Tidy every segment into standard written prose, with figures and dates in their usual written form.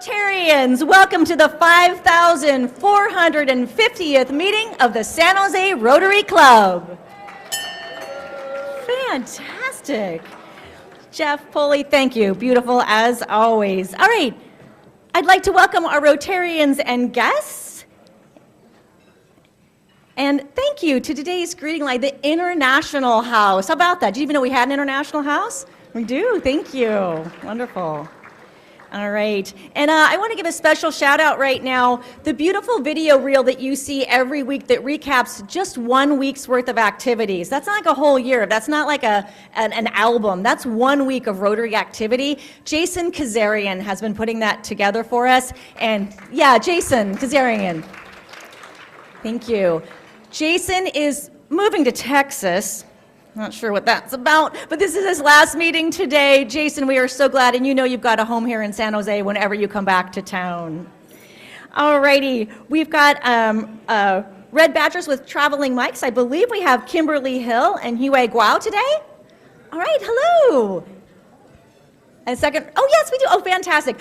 Rotarians, welcome to the 5,450th meeting of the San Jose Rotary Club. Fantastic. Jeff Pulley, thank you. Beautiful as always. All right, I'd like to welcome our Rotarians and guests. And thank you to today's greeting line, the International House. How about that? Did you even know we had an International House? We do, thank you. Wonderful. All right, and I want to give a special shout out right now. The beautiful video reel that you see every week that recaps just 1 week's worth of activities. That's not like a whole year. That's not like an album. That's 1 week of Rotary activity. Jason Kazarian has been putting that together for us. And yeah, Jason Kazarian. Thank you. Jason is moving to Texas. Not sure what that's about, but this is his last meeting today. Jason, we are so glad, and you know you've got a home here in San Jose whenever you come back to town. All righty, we've got Red Badgers with traveling mics. I believe we have Kimberly Hill and Hue Guao today. All right, hello. A second, oh yes, we do, oh fantastic.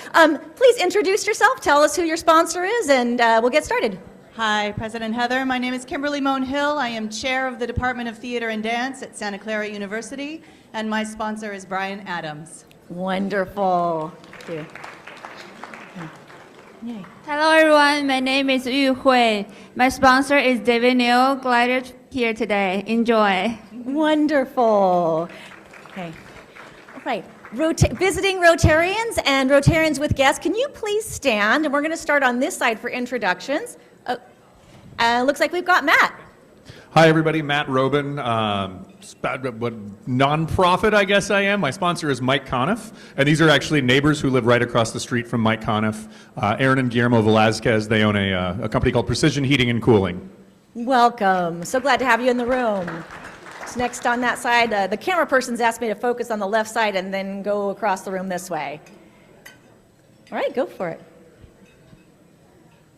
Please introduce yourself, tell us who your sponsor is, and we'll get started. Hi, President Heather. My name is Kimberly Moan Hill. I am chair of the Department of Theater and Dance at Santa Clara University, and my sponsor is Brian Adams. Wonderful. Thank you. Yay. Hello everyone, my name is Yu Hui. My sponsor is David Neal. Glad you're here today. Enjoy. Wonderful. Okay. All right. Visiting Rotarians and Rotarians with guests, can you please stand? And we're going to start on this side for introductions. Looks like we've got Matt. Hi everybody, Matt Robin, non-profit I guess I am. My sponsor is Mike Conniff, and these are actually neighbors who live right across the street from Mike Conniff. Aaron and Guillermo Velazquez, they own a company called Precision Heating and Cooling. Welcome, so glad to have you in the room. So next on that side, the camera person's asked me to focus on the left side and then go across the room this way. All right, go for it.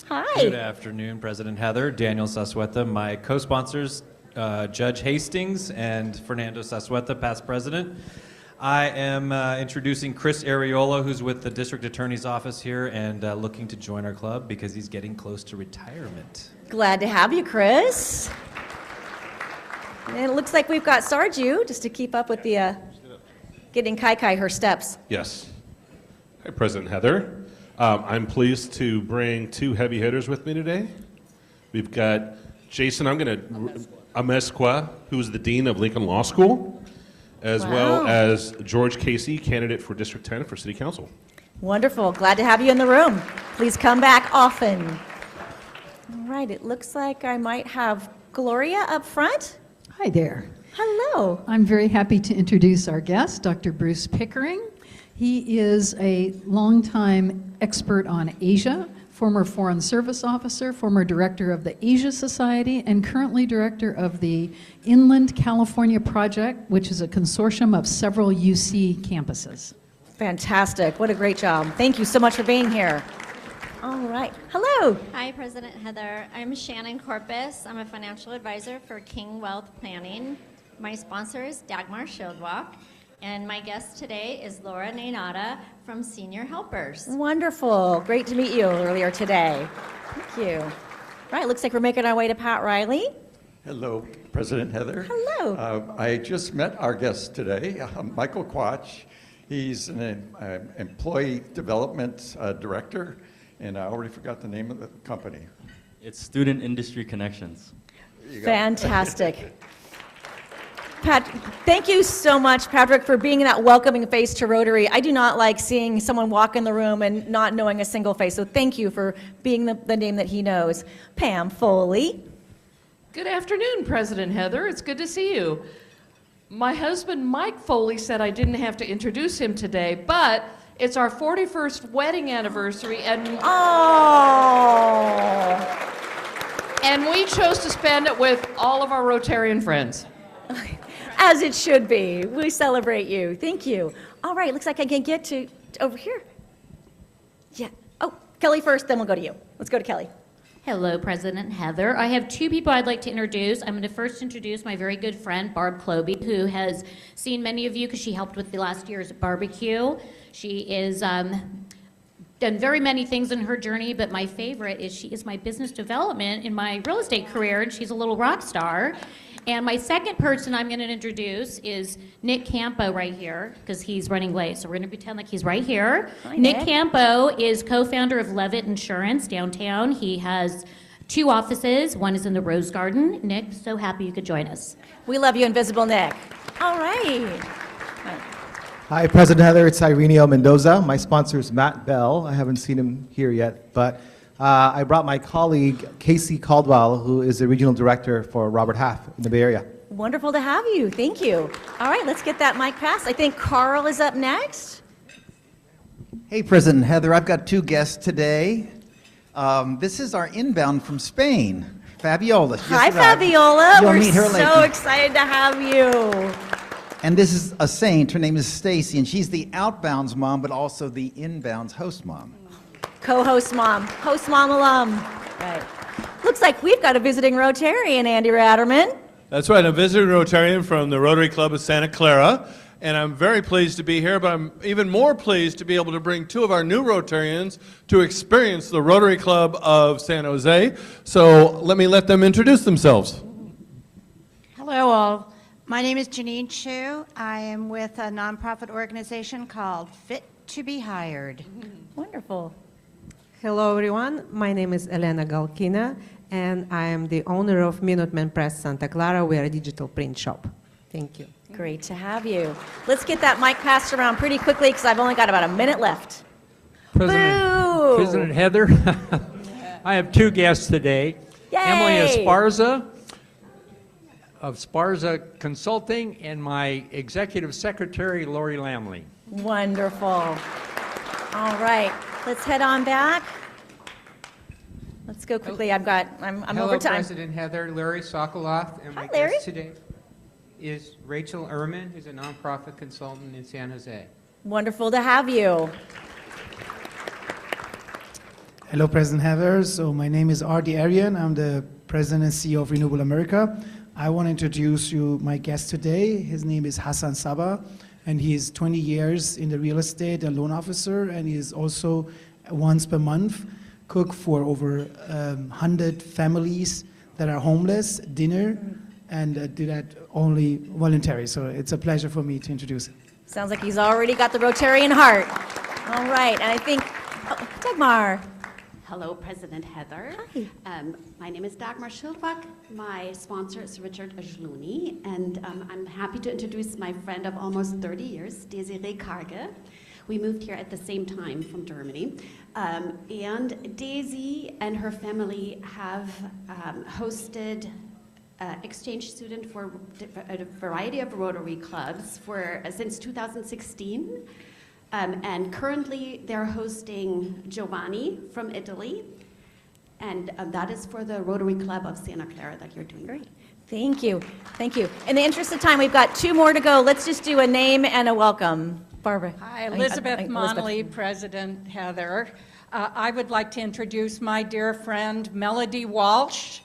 Hi. Good afternoon, President Heather, Daniel Sassueta, my co-sponsors, Judge Hastings and Fernando Sassueta, past president. I am introducing Chris Areola, who's with the District Attorney's Office here and looking to join our club because he's getting close to retirement. Glad to have you, Chris. And it looks like we've got Sarju, just to keep up with the getting Kai her steps. Yes. Hi, President Heather. I'm pleased to bring two heavy hitters with me today. We've got Jason Amezcua, who's the Dean of Lincoln Law School, as well as George Casey, candidate for District 10 for City Council. Wonderful. Glad to have you in the room. Please come back often. All right, it looks like I might have Gloria up front. Hi there. Hello. I'm very happy to introduce our guest, Dr. Bruce Pickering. He is a longtime expert on Asia, former Foreign Service Officer, former director of the Asia Society, and currently director of the Inland California Project, which is a consortium of several UC campuses. Fantastic. What a great job. Thank you so much for being here. All right. Hello. Hi, President Heather. I'm Shannon Corpus. I'm a financial advisor for King Wealth Planning. My sponsor is Dagmar Schildwalk. And my guest today is Laura Nainata from Senior Helpers. Wonderful. Great to meet you earlier today. Thank you. All right, looks like we're making our way to Pat Riley. Hello, President Heather. Hello. I just met our guest today, Michael Quach. He's an employee development director, and I already forgot the name of the company. It's Student Industry Connections. Fantastic. Pat, thank you so much, Patrick, for being that welcoming face to Rotary. I do not like seeing someone walk in the room and not knowing a single face, so thank you for being the name that he knows. Pam Foley. Good afternoon, President Heather. It's good to see you. My husband, Mike Foley, said I didn't have to introduce him today, but it's our 41st wedding anniversary, and we chose to spend it with all of our Rotarian friends. As it should be. We celebrate you. Thank you. All right, looks like I can get to over here. Yeah. Oh, Kelly first, then we'll go to you. Let's go to Kelly. Hello, President Heather. I have two people I'd like to introduce. I'm going to first introduce my very good friend, Barb Cloby, who has seen many of you because she helped with the last year's barbecue. She is done very many things in her journey, but my favorite is she is my business development in my real estate career, and she's a little rock star. And my second person I'm going to introduce is Nick Campo right here, because he's running late. So we're going to pretend like he's right here. Hi, Nick Nick. Campo is co-founder of Levitt Insurance downtown. He has 2 offices. One is in the Rose Garden. Nick, so happy you could join us. We love you, Invisible Nick. All right. Hi, President Heather. It's Ireneo Mendoza. My sponsor is Matt Bell. I haven't seen him here yet, but I brought my colleague, Casey Caldwell, who is the regional director for Robert Half in the Bay Area. Wonderful to have you. Thank you. All right, let's get that mic passed. I think Carl is up next. Hey, President Heather, I've got 2 guests today. This is our inbound from Spain, Fabiola. She Hi, just arrived. Fabiola. You'll We're meet her so later. excited to have you. And this is a saint. Her name is Stacy, and she's the outbounds mom, but also the inbounds host mom. Co-host mom, host mom alum. Right. Looks like we've got a visiting Rotarian, Andy Ratterman. That's right, I'm a visiting Rotarian from the Rotary Club of Santa Clara, and I'm very pleased to be here, but I'm even more pleased to be able to bring 2 of our new Rotarians to experience the Rotary Club of San Jose. So let them introduce themselves. Hello all. My name is Janine Chu. I am with a nonprofit organization called Fit to be Hired. Wonderful. Hello everyone, my name is Elena Galkina and I am the owner of Minuteman Press Santa Clara. We are a digital print shop. Thank you. Great to have you. Let's get that mic passed around pretty quickly because I've only got about a minute left. Boo! President Heather, I have 2 guests today. Yay! Emily Esparza of Sparza Consulting and my executive secretary, Lori Lamley. Wonderful. All right, let's head on back. Let's go quickly. I'm Hello, over time. President Heather, Larry Sokoloff, and my Hi, Larry. guest today is Rachel Ehrman, who's a nonprofit consultant in San Jose. Wonderful to have you. Hello, President Heather. So my name is Artie Arian. I'm the President and CEO of Renewable America. I want to introduce you my guest today. His name is Hassan Sabah, and he is 20 years in the real estate and loan officer, and he is also once per month cook for over 100 families that are homeless, dinner, and do that only voluntary. So it's a pleasure for me to introduce him. Sounds like he's already got the Rotarian heart. All right, and I think, Dagmar. Hello, President Heather. Hi. My name is Dagmar Schildbach. My sponsor is Richard Ajluni, and I'm happy to introduce my friend of almost 30 years, Desiree Karge. We moved here at the same time from Germany. And Daisy and her family have hosted exchange student for a variety of Rotary clubs since 2016. And currently they're hosting Giovanni from Italy, and that is for the Rotary Club of Santa Clara that you're doing. Great. Thank you. Thank you. In the interest of time, we've got 2 more to go. Let's just do a name and a welcome. Barbara. Hi, Elizabeth Monley, President Heather. I would like to introduce my dear friend Melody Walsh.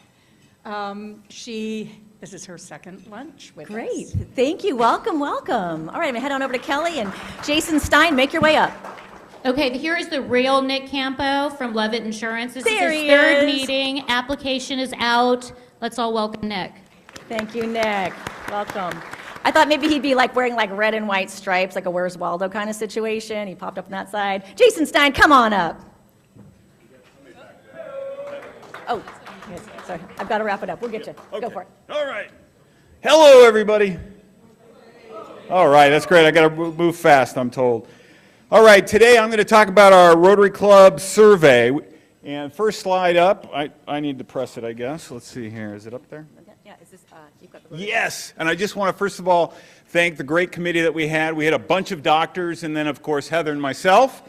This is her second lunch with us. Great. Thank you. Welcome, welcome. All right, I'm going to head on over to Kelly and Jason Stein. Make your way up. Okay, here is the real Nick Campo from Levitt Insurance. This There is he his 3rd is. meeting. Application is out. Let's all welcome Nick. Thank you, Nick. Welcome. I thought maybe he'd be like wearing like red and white stripes, like a Where's Waldo kind of situation. He popped up on that side. Jason Stein, come on up. Oh, yes, sorry. I've got to wrap it up. We'll get you. Go for it. All right. Hello, everybody. All right, that's great. I got to move fast, I'm told. All right, today I'm going to talk about our Rotary Club survey. And first slide up. I need to press it, I guess. Let's see here. Is it up there? Yeah, is this, you've got the Yes, and I just want to first of all thank the great committee that we had. We had a bunch of doctors, and then of course Heather and myself,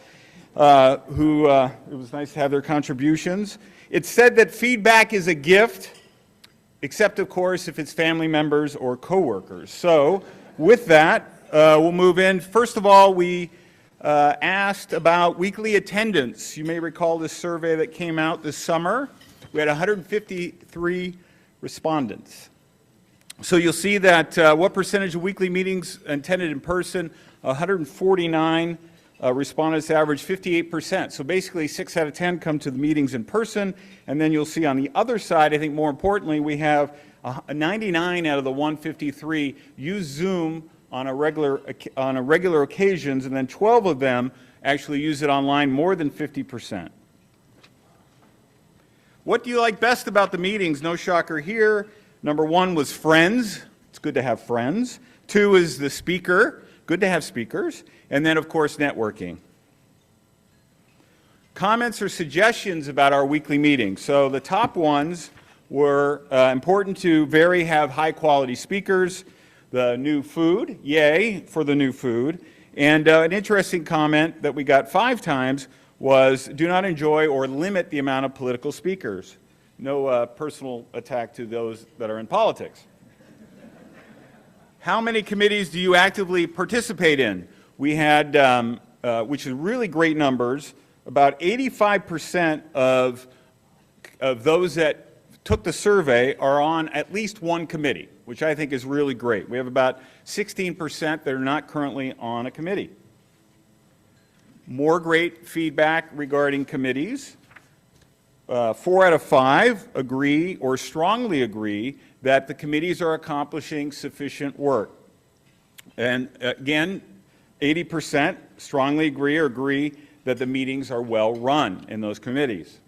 it was nice to have their contributions. It said that feedback is a gift, except of course if it's family members or coworkers. So with that, we'll move in. First of all, we asked about weekly attendance. You may recall this survey that came out this summer. We had 153 respondents. So you'll see that what percentage of weekly meetings attended in person? 149 respondents average 58%. So basically 6 out of 10 come to the meetings in person. And then you'll see on the other side, I think more importantly, we have 99 out of the 153 use Zoom on a regular occasions, and then 12 of them actually use it online, more than 50%. What do you like best about the meetings? No shocker here. Number 1 was friends. It's good to have friends. 2 is the speaker. Good to have speakers. And then, of course, networking. Comments or suggestions about our weekly meetings. So the top ones were important to have high-quality speakers. The new food, yay for the new food. And an interesting comment that we got 5 times was do not enjoy or limit the amount of political speakers. No personal attack to those that are in politics. How many committees do you actively participate in? We had, which is really great numbers, about 85% of those that took the survey are on at least one committee, which I think is really great. We have about 16% that are not currently on a committee. More great feedback regarding committees. 4 out of 5 agree or strongly agree that the committees are accomplishing sufficient work. And again, 80% strongly agree that the meetings are well run in those committees.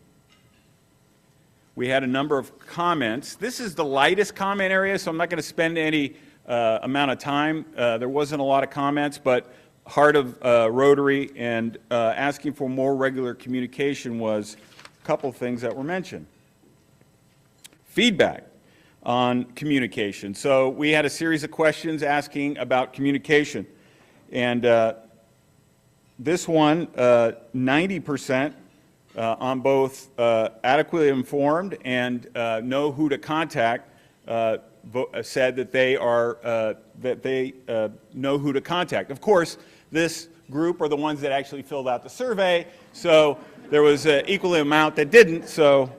We had a number of comments. This is the lightest comment area, so I'm not going to spend any amount of time. There wasn't a lot of comments, but heart of Rotary and asking for more regular communication was a couple things that were mentioned. Feedback on communication. So we had a series of questions asking about communication. And this one, 90% on both adequately informed and know who to contact said that they know who to contact. Of course, this group are the ones that actually filled out the survey, so there was an equal amount that didn't, so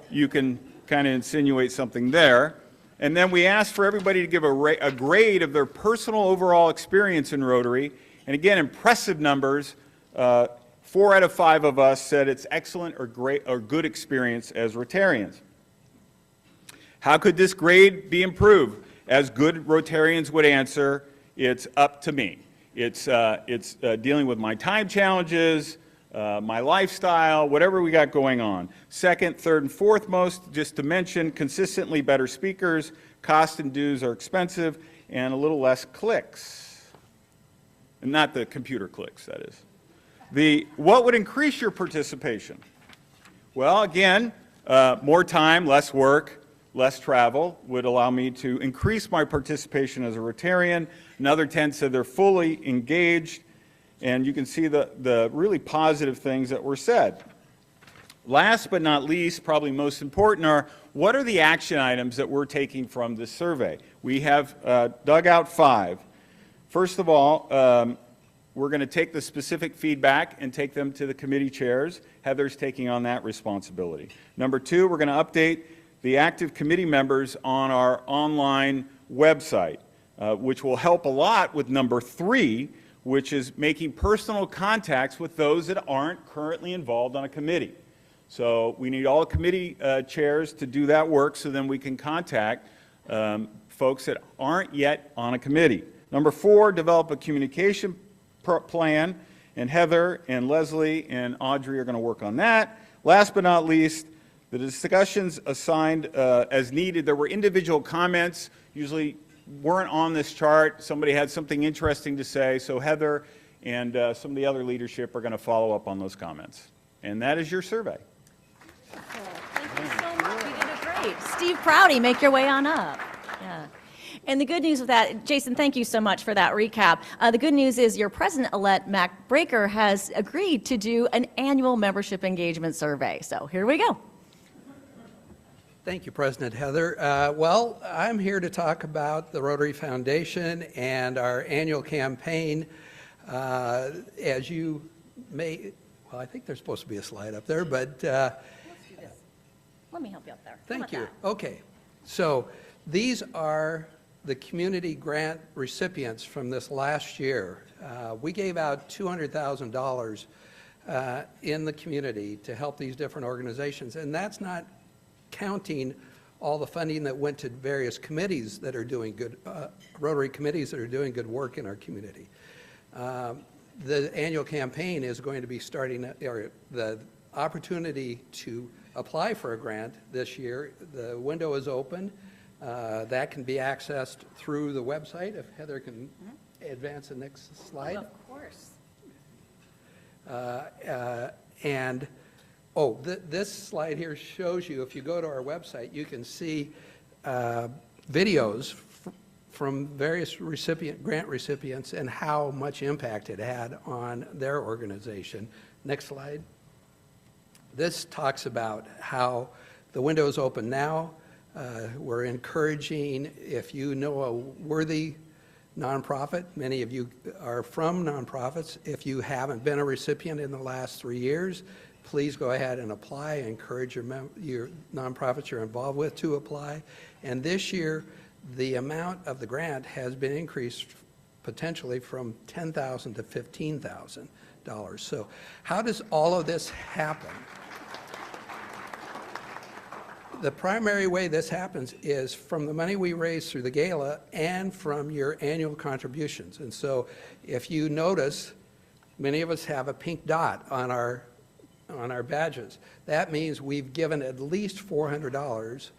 you can kind of insinuate something there. And then we asked for everybody to give a grade of their personal overall experience in Rotary, and again, impressive numbers. 4 out of 5 of us said it's excellent or great or good experience as Rotarians. How could this grade be improved? As good Rotarians would answer, it's up to me. It's dealing with my time challenges, my lifestyle, whatever we got going on. Second, third, and fourth most, just to mention, consistently better speakers, cost and dues are expensive, and a little less clicks. And not the computer clicks, that is. What would increase your participation? Well, again, more time, less work, less travel would allow me to increase my participation as a Rotarian. Another 10 said they're fully engaged, and you can see the really positive things that were said. Last but not least, probably most important, are what are the action items that we're taking from this survey? We have dug out 5. First of all, we're going to take the specific feedback and take them to the committee chairs. Heather's taking on that responsibility. Number 2, we're going to update the active committee members on our online website, which will help a lot with number 3, which is making personal contacts with those that aren't currently involved on a committee. So we need all committee chairs to do that work so then we can contact folks that aren't yet on a committee. Number 4, develop a communication plan, and Heather and Leslie and Audrey are going to work on that. Last but not least, the discussions assigned as needed. There were individual comments, usually weren't on this chart. Somebody had something interesting to say, so Heather and some of the other leadership are going to follow up on those comments. And that is your survey. Thank you so much. You did it great. Steve Prouty, make your way on up. Yeah. And the good news with that, Jason, thank you so much for that recap. The good news is your president-elect, Mac Breaker, has agreed to do an annual membership engagement survey. So here we go. Thank you, President Heather. Well, I'm here to talk about the Rotary Foundation and our annual campaign. As you may, well, I think there's supposed to be a slide up there, but... Let's do this. Let me help you up there. Thank you. Okay. So these are the community grant recipients from this last year. We gave out $200,000 in the community to help these different organizations, and that's not counting all the funding that went to various committees that are doing good, Rotary committees that are doing good work in our community. The annual campaign is going to be starting, or the opportunity to apply for a grant this year. The window is open. That can be accessed through the website. If Heather can advance the next slide. Of course. This slide here shows you, if you go to our website, you can see videos from various grant recipients and how much impact it had on their organization. Next slide. This talks about how the window is open now. We're encouraging, if you know a worthy nonprofit, many of you are from nonprofits. If you haven't been a recipient in the last 3 years, please go ahead and apply. Encourage your nonprofits you're involved with to apply. And this year, the amount of the grant has been increased potentially from $10,000 to $15,000. So how does all of this happen? The primary way this happens is from the money we raise through the gala and from your annual contributions. And so if you notice, many of us have a pink dot on our badges. That means we've given at least $400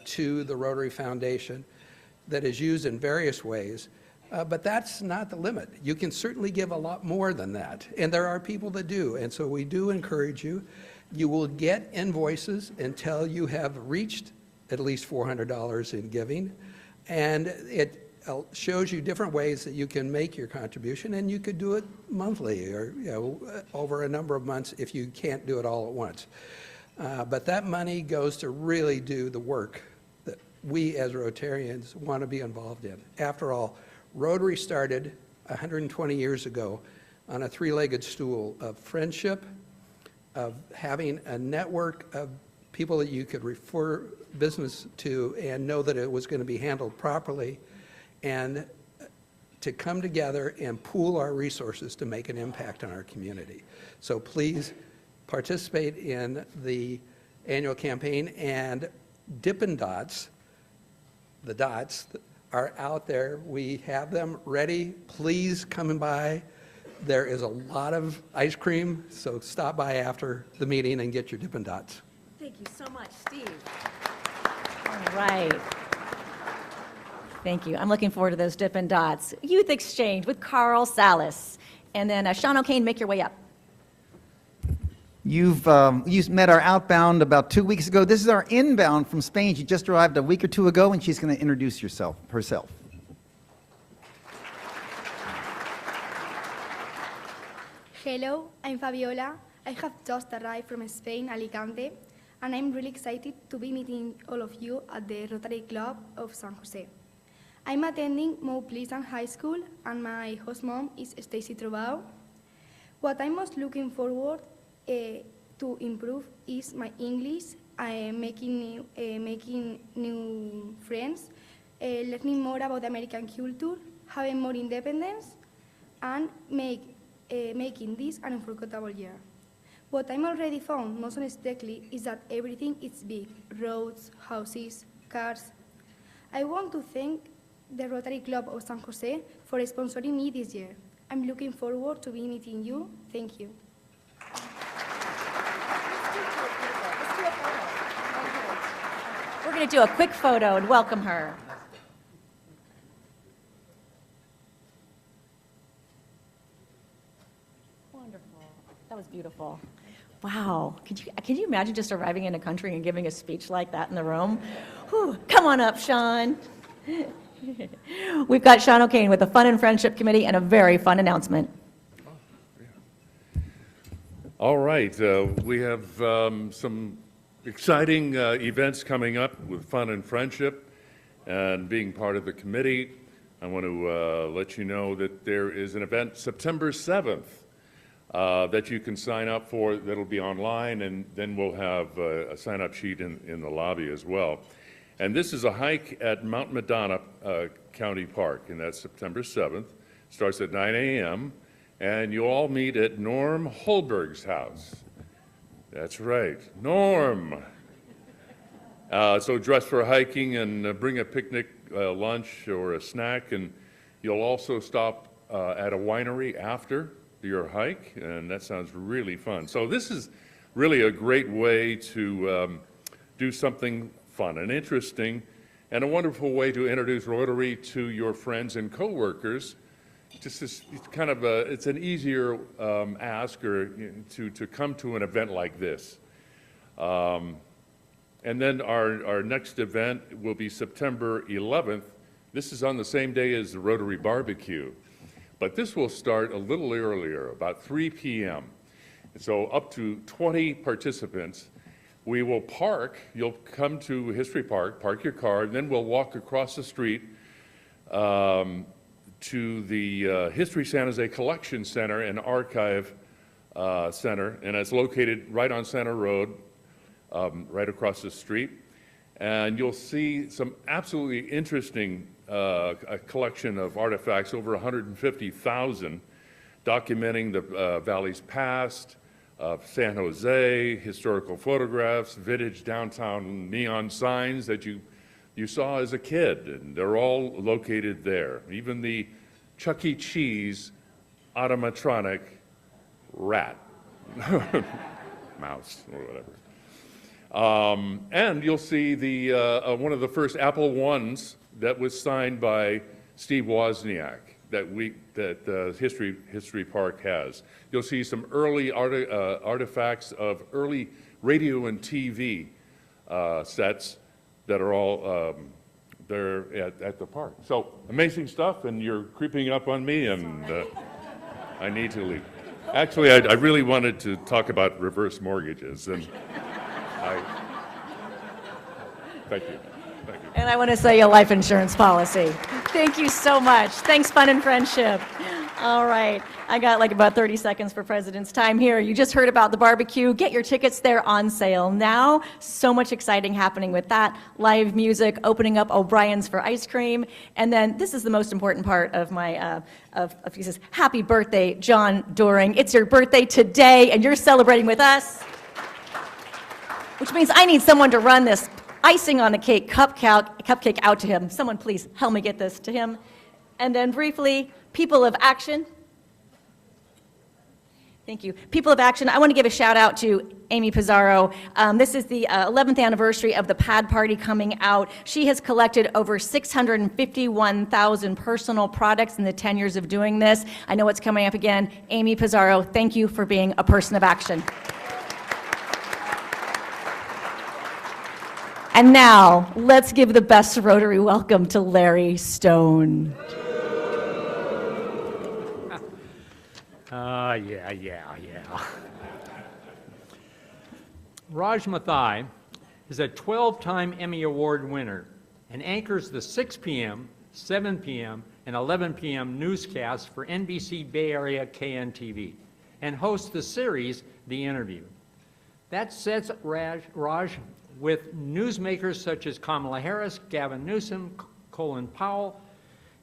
to the Rotary Foundation that is used in various ways. But that's not the limit. You can certainly give a lot more than that. And there are people that do. And so we do encourage you. You will get invoices until you have reached at least $400 in giving. And it shows you different ways that you can make your contribution, and you could do it monthly or over a number of months if you can't do it all at once. But that money goes to really do the work that we as Rotarians want to be involved in. After all, Rotary started 120 years ago on a three-legged stool of friendship, of having a network of people that you could refer business to and know that it was going to be handled properly, and to come together and pool our resources to make an impact on our community. So please participate in the annual campaign, and Dippin' Dots, the dots are out there. We have them ready. Please come by. There is a lot of ice cream, so stop by after the meeting and get your Dippin' Dots. Thank you so much, Steve. All right. Thank you. I'm looking forward to those Dippin' Dots. Youth Exchange with Carl Salas. And then Sean O'Kane, make your way up. You've met our outbound about 2 weeks ago. This is our inbound from Spain. She just arrived a week or two ago, and she's going to introduce herself. Hello, I'm Fabiola. I have just arrived from Spain, Alicante, and I'm really excited to be meeting all of you at the Rotary Club of San Jose. I'm attending Mount Pleasant High School, and my host mom is Stacy Trubao. What I'm most looking forward to improve is my English, making new friends, learning more about the American culture, having more independence, and making this an unforgettable year. What I'm already found most unexpectedly is that everything is big: roads, houses, cars. I want to thank the Rotary Club of San Jose for sponsoring me this year. I'm looking forward to be meeting you. Thank you. We're going to do a quick photo and welcome her. Wonderful. That was beautiful. Wow. Can you imagine just arriving in a country and giving a speech like that in the room? Whew. Come on up, Sean. We've got Sean O'Kane with the Fun and Friendship Committee and a very fun announcement. All right. We have some exciting events coming up with Fun and Friendship, and being part of the committee, I want to let you know that there is an event September 7th that you can sign up for. That'll be online, and then we'll have a sign-up sheet in the lobby as well. And this is a hike at Mount Madonna County Park, and that's September 7th. Starts at 9 a.m., and you all meet at Norm Holberg's house. That's right, Norm. So dress for hiking and bring a picnic lunch or a snack, and you'll also stop at a winery after your hike, and that sounds really fun. So this is really a great way to do something fun and interesting, and a wonderful way to introduce Rotary to your friends and coworkers. Just it's kind of it's an easier ask or to come to an event like this. And then our next event will be September 11th. This is on the same day as the Rotary Barbecue, but this will start a little earlier, about 3 p.m. So up to 20 participants. We will park, you'll come to History Park, park your car, and then we'll walk across the street to the History San Jose Collection Center and Archive Center, and it's located right on Center Road, right across the street. And you'll see some absolutely interesting a collection of artifacts, over 150,000, documenting the valley's past, San Jose, historical photographs, vintage downtown neon signs that you saw as a kid, and they're all located there. Even the Chuck E. Cheese automatronic rat, mouse, or whatever. And you'll see the one of the first Apple I's that was signed by Steve Wozniak that History Park has. You'll see some early artifacts of early radio and TV sets that are all there at the park. So amazing stuff, and you're creeping up on me, and I need to leave. Actually, I really wanted to talk about reverse mortgages, and thank you. Thank you. And I want to sell you a life insurance policy. Thank you so much. Thanks, Fun and Friendship. All right, I got like about 30 seconds for President's time here. You just heard about the barbecue. Get your tickets, they're on sale now. So much exciting happening with that. Live music, opening up O'Brien's for ice cream. And then this is the most important part of my, he says, happy birthday, John Doring. It's your birthday today, and you're celebrating with us. Which means I need someone to run this icing on the cake cupcake out to him. Someone please help me get this to him. And then briefly, People of Action. Thank you. People of Action, I want to give a shout out to Amy Pizarro. This is the 11th anniversary of the Pad Party coming out. She has collected over 651,000 personal products in the 10 years of doing this. I know it's coming up again. Amy Pizarro, thank you for being a person of action. And now, let's give the best Rotary welcome to Larry Stone. Yeah. Raj Mathai is a 12-time Emmy Award winner and anchors the 6 p.m., 7 p.m., and 11 p.m. newscasts for NBC Bay Area KNTV and hosts the series The Interview. That sets Raj with newsmakers such as Kamala Harris, Gavin Newsom, Colin Powell,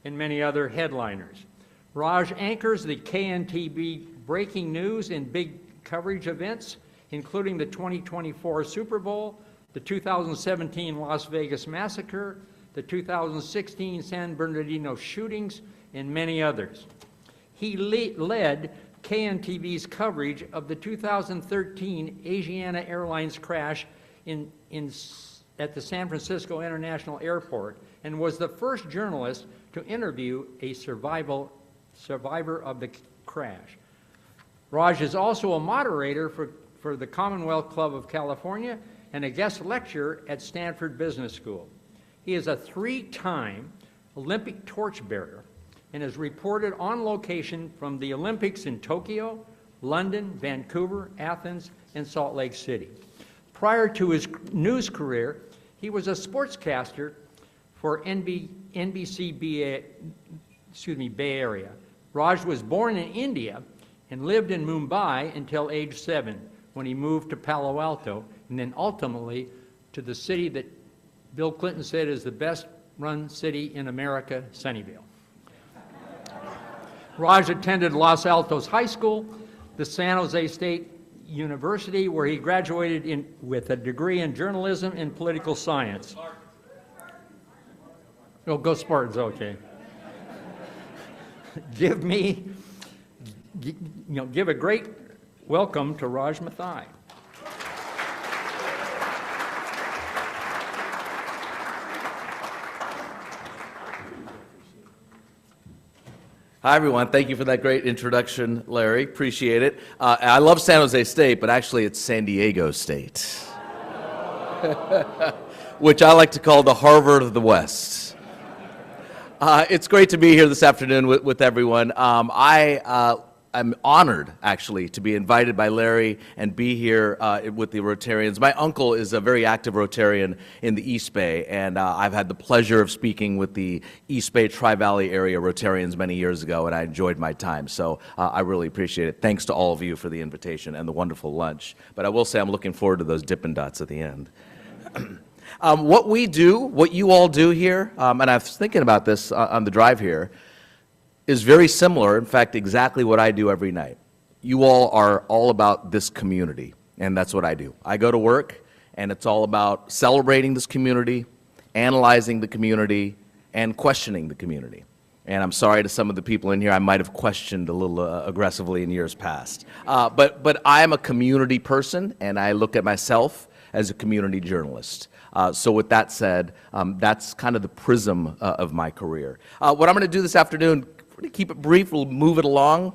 and many other headliners. Raj anchors the KNTV breaking news and big coverage events, including the 2024 Super Bowl, the 2017 Las Vegas Massacre, the 2016 San Bernardino shootings, and many others. He led KNTV's coverage of the 2013 Asiana Airlines crash at the San Francisco International Airport and was the first journalist to interview a survivor of the crash. Raj is also a moderator for the Commonwealth Club of California and a guest lecturer at Stanford Business School. He is a 3-time Olympic torchbearer and is reported on location from the Olympics in Tokyo, London, Vancouver, Athens, and Salt Lake City. Prior to his news career, he was a sportscaster for NBC Bay Area. Raj was born in India and lived in Mumbai until age 7, when he moved to Palo Alto and then ultimately to the city that Bill Clinton said is the best run city in America, Sunnyvale. Raj attended Los Altos High School, the San Jose State University, where he graduated with a degree in journalism and political science. Oh, go Spartans, okay. Give a great welcome to Raj Mathai. Hi, everyone. Thank you for that great introduction, Larry. Appreciate it. I love San Jose State, but actually it's San Diego State, which I like to call the Harvard of the West. It's great to be here this afternoon with everyone. I'm honored, actually, to be invited by Larry and be here with the Rotarians. My uncle is a very active Rotarian in the East Bay, and I've had the pleasure of speaking with the East Bay Tri-Valley area Rotarians many years ago, and I enjoyed my time. So I really appreciate it. Thanks to all of you for the invitation and the wonderful lunch. But I will say I'm looking forward to those Dippin' Dots at the end. What we do, what you all do here, and I was thinking about this on the drive here, is very similar, in fact, exactly what I do every night. You all are all about this community, and that's what I do. I go to work, and it's all about celebrating this community, analyzing the community, and questioning the community. And I'm sorry to some of the people in here, I might have questioned a little aggressively in years past. But I am a community person, and I look at myself as a community journalist. So with that said, that's kind of the prism of my career. What I'm going to do this afternoon, we're going to keep it brief, we'll move it along.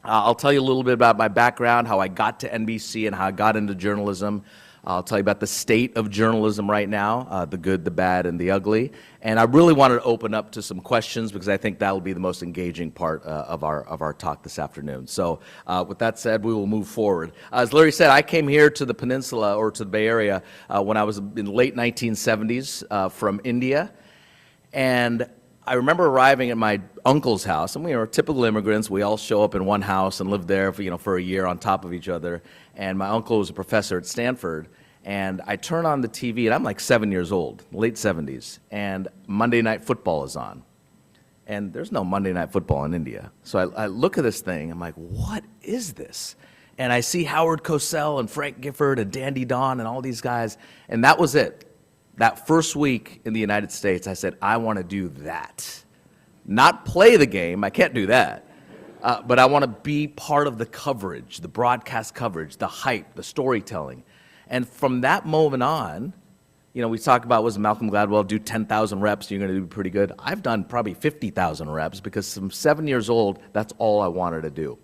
I'll tell you a little bit about my background, how I got to NBC and how I got into journalism. I'll tell you about the state of journalism right now, the good, the bad, and the ugly. And I really wanted to open up to some questions because I think that will be the most engaging part of our talk this afternoon. So with that said, we will move forward. As Larry said, I came here to the peninsula or to the Bay Area when I was in the late 1970s from India. And I remember arriving at my uncle's house, and we were typical immigrants. We all show up in one house and live there for a year on top of each other. And my uncle was a professor at Stanford. And I turn on the TV, and I'm like 7 years old, late 70s, and Monday Night Football is on. And there's no Monday Night Football in India. So I look at this thing, I'm like, what is this? And I see Howard Cosell and Frank Gifford and Dandy Don and all these guys, and that was it. That first week in the United States, I said, I want to do that. Not play the game, I can't do that. But I want to be part of the coverage, the broadcast coverage, the hype, the storytelling. And from that moment on, we talk about, was Malcolm Gladwell do 10,000 reps, you're going to do pretty good. I've done probably 50,000 reps because from 7 years old, that's all I wanted to do.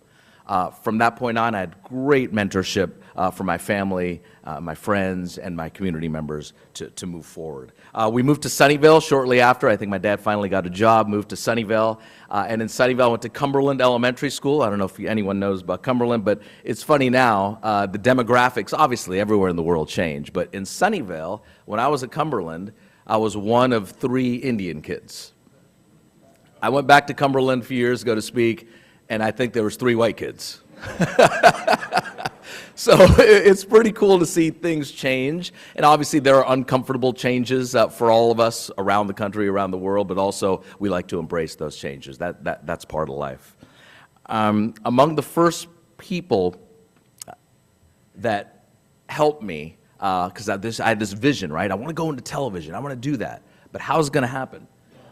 From that point on, I had great mentorship from my family, my friends, and my community members to move forward. We moved to Sunnyvale shortly after. I think my dad finally got a job, moved to Sunnyvale. And in Sunnyvale, I went to Cumberland Elementary School. I don't know if anyone knows about Cumberland, but it's funny now, the demographics, obviously everywhere in the world change. But in Sunnyvale, when I was at Cumberland, I was one of 3 Indian kids. I went back to Cumberland a few years ago to speak, and I think there was 3 white kids. So it's pretty cool to see things change. And obviously there are uncomfortable changes for all of us around the country, around the world, but also we like to embrace those changes. That's part of life. Among the first people that helped me, because I had this vision, right? I want to go into television. I want to do that. But how's it going to happen?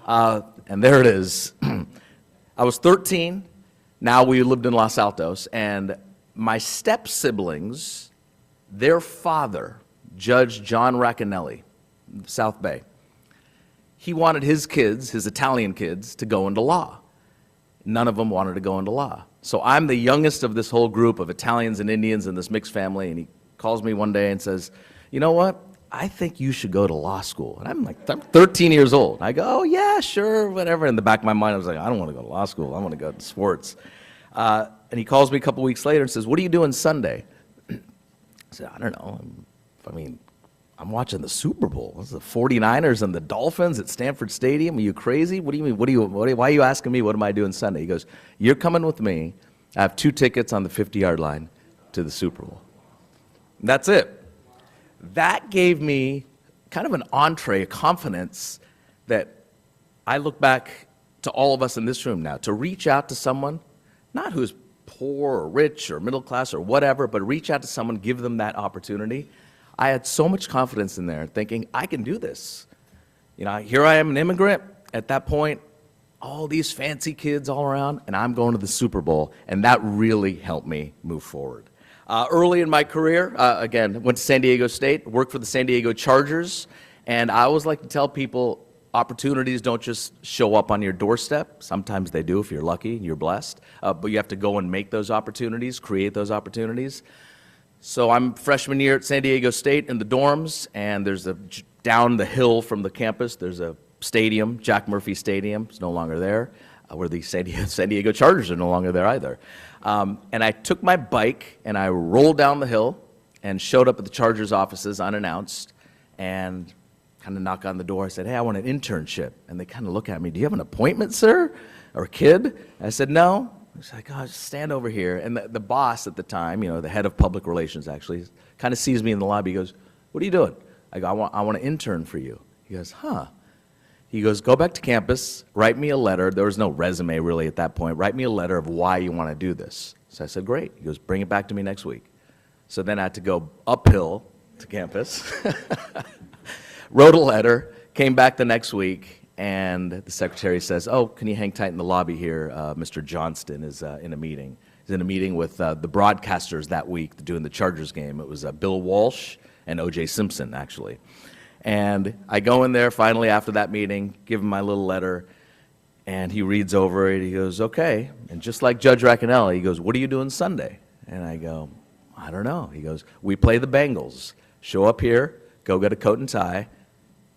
And there it is. I was 13. Now we lived in Los Altos, and my step-siblings, their father, Judge John Racanelli, South Bay, he wanted his kids, his Italian kids, to go into law. None of them wanted to go into law. So I'm the youngest of this whole group of Italians and Indians in this mixed family, and he calls me one day and says, you know what? I think you should go to law school. And I'm 13 years old. I go, oh, yeah, sure, whatever. In the back of my mind, I was like, I don't want to go to law school. I want to go to sports. And he calls me a couple weeks later and says, what are you doing Sunday? I said, I don't know. I'm watching the Super Bowl. It's the 49ers and the Dolphins at Stanford Stadium. Are you crazy? What do you mean? Why are you asking me what am I doing Sunday? He goes, you're coming with me. I have 2 tickets on the 50-yard line to the Super Bowl. And that's it. That gave me kind of an entree, a confidence that I look back to all of us in this room now, to reach out to someone, not who's poor or rich or middle class or whatever, but reach out to someone, give them that opportunity. I had so much confidence in there, thinking, I can do this. You know, here I am, an immigrant. At that point, all these fancy kids all around, and I'm going to the Super Bowl, and that really helped me move forward. Early in my career, again, went to San Diego State, worked for the San Diego Chargers, and I always like to tell people, opportunities don't just show up on your doorstep. Sometimes they do if you're lucky and you're blessed, but you have to go and make those opportunities, create those opportunities. So I'm freshman year at San Diego State in the dorms, and there's down the hill from the campus, there's a stadium, Jack Murphy Stadium. It's no longer there, where the San Diego Chargers are no longer there either. And I took my bike and I rolled down the hill and showed up at the Chargers offices unannounced and kind of knock on the door. I said, hey, I want an internship. And they kind of look at me, do you have an appointment, sir? Or kid? I said, no. He's like, oh, just stand over here. And the boss at the time, you know, the head of public relations actually, kind of sees me in the lobby. He goes, what are you doing? I go, I want to intern for you. He goes, huh. He goes, go back to campus, write me a letter. There was no resume really at that point. Write me a letter of why you want to do this. So I said, great. He goes, bring it back to me next week. So then I had to go uphill to campus, wrote a letter, came back the next week, and the secretary says, oh, can you hang tight in the lobby here? Mr. Johnston is in a meeting. He's in a meeting with the broadcasters that week doing the Chargers game. It was Bill Walsh and O.J. Simpson, actually. And I go in there finally after that meeting, give him my little letter, and he reads over it. He goes, okay. And just like Judge Racanelli, he goes, what are you doing Sunday? And I go, I don't know. He goes, we play the Bengals. Show up here, go get a coat and tie,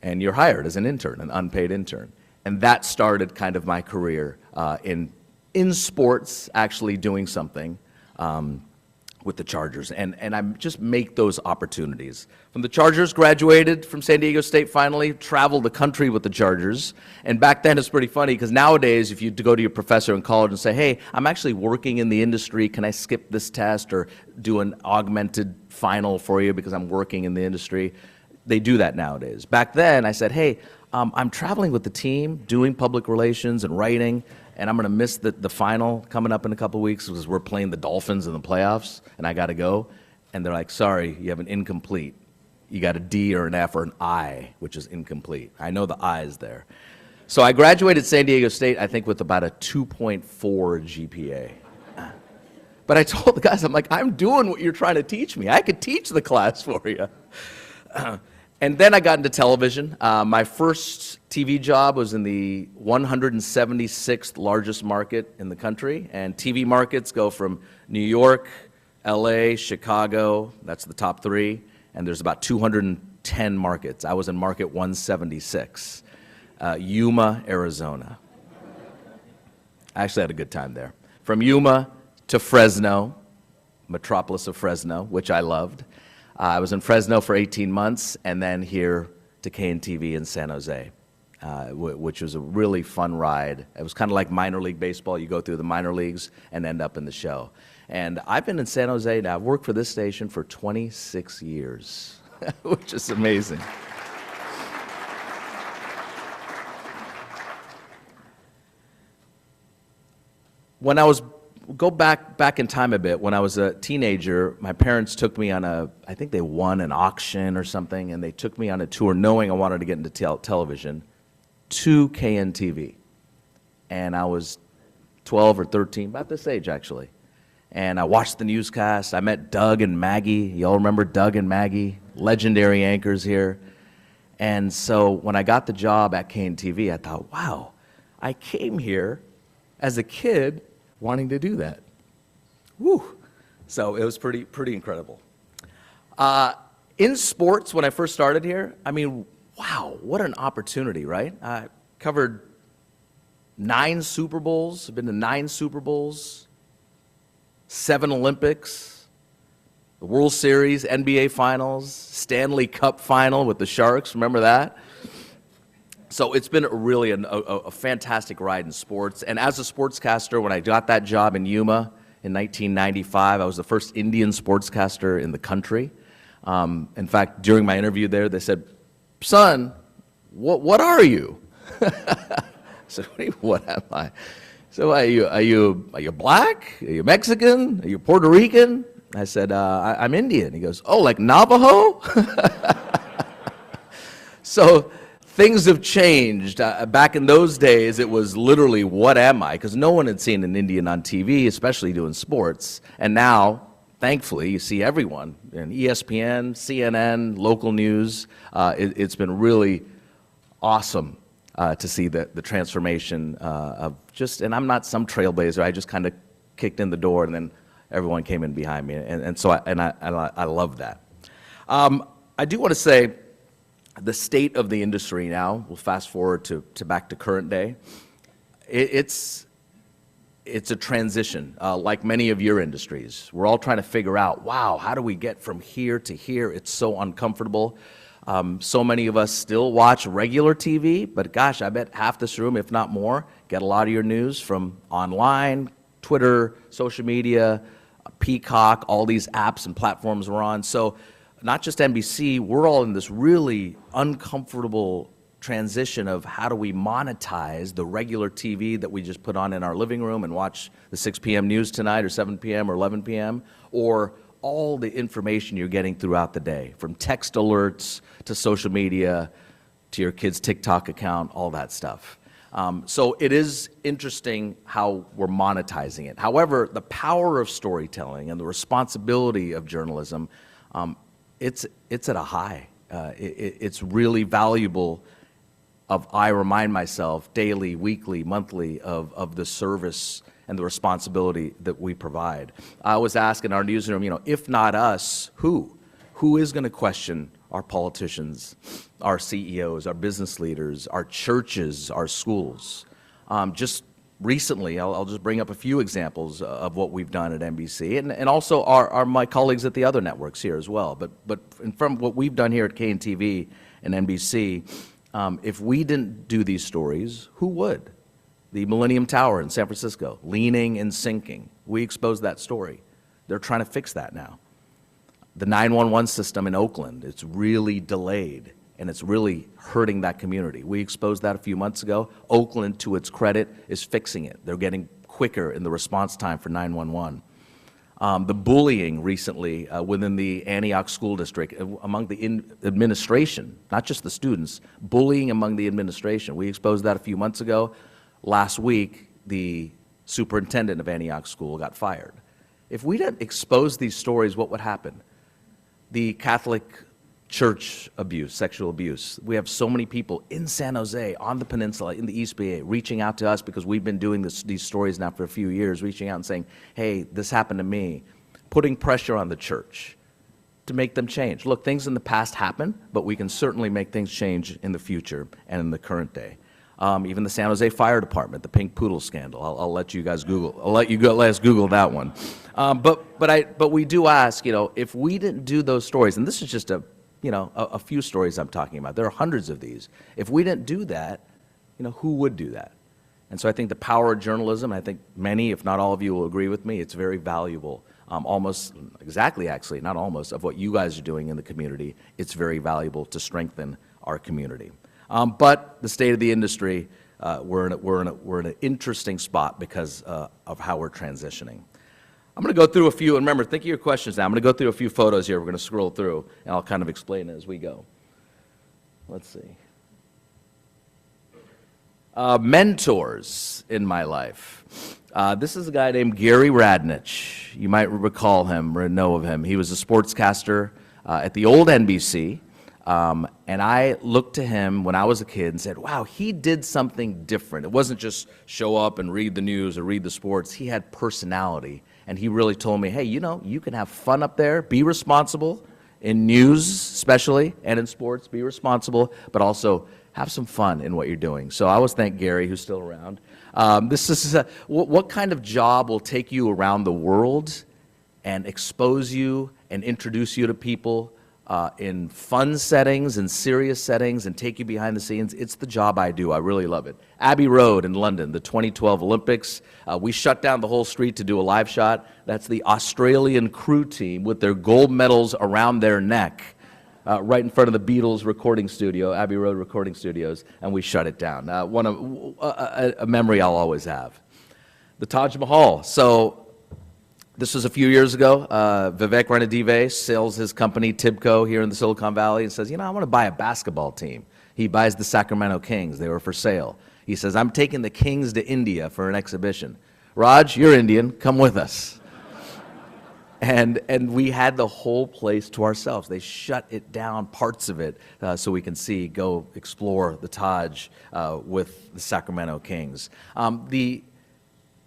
and you're hired as an intern, an unpaid intern. And that started kind of my career in sports, actually doing something with the Chargers, and I just make those opportunities. From the Chargers, graduated from San Diego State finally, traveled the country with the Chargers, and back then it's pretty funny because nowadays if you go to your professor in college and say, hey, I'm actually working in the industry, can I skip this test or do an augmented final for you because I'm working in the industry? They do that nowadays. Back then I said, hey, I'm traveling with the team, doing public relations and writing, and I'm going to miss the final coming up in a couple weeks because we're playing the Dolphins in the playoffs, and I got to go. And they're like, sorry, you have an incomplete. You got a D or an F or an I, which is incomplete. I know the I is there. So I graduated San Diego State, I think, with about a 2.4 GPA. But I told the guys, I'm like, I'm doing what you're trying to teach me. I could teach the class for you. And then I got into television. My first TV job was in the 176th largest market in the country. And TV markets go from New York, LA, Chicago, that's the top three. And there's about 210 markets. I was in market 176, Yuma, Arizona. I actually had a good time there. From Yuma to Fresno, metropolis of Fresno, which I loved. I was in Fresno for 18 months, and then here to KNTV in San Jose, which was a really fun ride. It was kind of like minor league baseball. You go through the minor leagues and end up in the show. And I've been in San Jose now. I've worked for this station for 26 years, which is amazing. When I was go back in time a bit. When I was a teenager, my parents took me on I think they won an auction or something, and they took me on a tour knowing I wanted to get into television to KNTV. And I was 12 or 13, about this age actually. And I watched the newscast. I met Doug and Maggie. Y'all remember Doug and Maggie? Legendary anchors here. And so when I got the job at KNTV, I thought, wow, I came here as a kid wanting to do that. Woo! So it was pretty incredible. In sports, when I first started here, I mean, wow, what an opportunity, right? I covered 9 Super Bowls, I've been to 9 Super Bowls, 7 Olympics, the World Series, NBA Finals, Stanley Cup Final with the Sharks, remember that? So it's been really a fantastic ride in sports. And as a sportscaster, when I got that job in Yuma in 1995, I was the first Indian sportscaster in the country. In fact, during my interview there, they said, son, what are you? I said, what am I? So are you black? Are you Mexican? Are you Puerto Rican? I said, I'm Indian. He goes, oh, like Navajo? So things have changed. Back in those days, it was literally, what am I? Because no one had seen an Indian on TV, especially doing sports. And now, thankfully, you see everyone in ESPN, CNN, local news. It's been really awesome to see the transformation of just, and I'm not some trailblazer, I just kind of kicked in the door and then everyone came in behind me, and so I love that. I do want to say the state of the industry now, we'll fast forward to back to current day, it's a transition, like many of your industries. We're all trying to figure out, wow, how do we get from here to here? It's so uncomfortable. So many of us still watch regular TV, but gosh, I bet half this room, if not more, get a lot of your news from online, Twitter, social media, Peacock, all these apps and platforms we're on. So not just NBC, we're all in this really uncomfortable transition of how do we monetize the regular TV that we just put on in our living room and watch the 6 p.m. news tonight or 7 p.m. or 11 p.m., or all the information you're getting throughout the day, from text alerts to social media to your kid's TikTok account, all that stuff. So it is interesting how we're monetizing it. However, the power of storytelling and the responsibility of journalism, it's at a high. It's really valuable. I remind myself daily, weekly, monthly of the service and the responsibility that we provide. I was asking our newsroom, if not us, who? Who is going to question our politicians, our CEOs, our business leaders, our churches, our schools? Just recently, I'll just bring up a few examples of what we've done at NBC, and also my colleagues at the other networks here as well. But from what we've done here at KNTV and NBC, if we didn't do these stories, who would? The Millennium Tower in San Francisco, leaning and sinking. We exposed that story. They're trying to fix that now. The 911 system in Oakland, it's really delayed, and it's really hurting that community. We exposed that a few months ago. Oakland, to its credit, is fixing it. They're getting quicker in the response time for 911. The bullying recently within the Antioch School District, among the administration, not just the students, bullying among the administration. We exposed that a few months ago. Last week, the superintendent of Antioch School got fired. If we didn't expose these stories, what would happen? The Catholic Church abuse, sexual abuse. We have so many people in San Jose, on the peninsula, in the East Bay, reaching out to us because we've been doing these stories now for a few years, reaching out and saying, hey, this happened to me, putting pressure on the church to make them change. Look, things in the past happen, but we can certainly make things change in the future and in the current day. Even the San Jose Fire Department, the Pink Poodle scandal. I'll let you guys Google. Let us Google that one. But we do ask, if we didn't do those stories, and this is just a few stories I'm talking about. There are hundreds of these. If we didn't do that, who would do that? And so I think the power of journalism, I think many, if not all of you will agree with me, it's very valuable. Almost exactly, actually, not almost, of what you guys are doing in the community. It's very valuable to strengthen our community. But the state of the industry, we're in an interesting spot because of how we're transitioning. I'm going to go through a few, and remember, think of your questions now. I'm going to go through a few photos here. We're going to scroll through, and I'll kind of explain it as we go. Let's see. Mentors in my life. This is a guy named Gary Radnich. You might recall him or know of him. He was a sportscaster at the old NBC. And I looked to him when I was a kid and said, wow, he did something different. It wasn't just show up and read the news or read the sports. He had personality. And he really told me, hey, you can have fun up there, be responsible in news especially, and in sports, be responsible, but also have some fun in what you're doing. So I always thank Gary, who's still around. This is what kind of job will take you around the world and expose you and introduce you to people in fun settings and serious settings and take you behind the scenes? It's the job I do. I really love it. Abbey Road in London, the 2012 Olympics. We shut down the whole street to do a live shot. That's the Australian crew team with their gold medals around their neck right in front of the Beatles recording studio, Abbey Road Recording Studios, and we shut it down. A memory I'll always have. The Taj Mahal. So this was a few years ago. Vivek Ranadive sells his company, Tibco, here in the Silicon Valley, and says, I want to buy a basketball team. He buys the Sacramento Kings. They were for sale. He says, I'm taking the Kings to India for an exhibition. Raj, you're Indian. Come with us. And we had the whole place to ourselves. They shut it down, parts of it, so we can go explore the Taj with the Sacramento Kings. The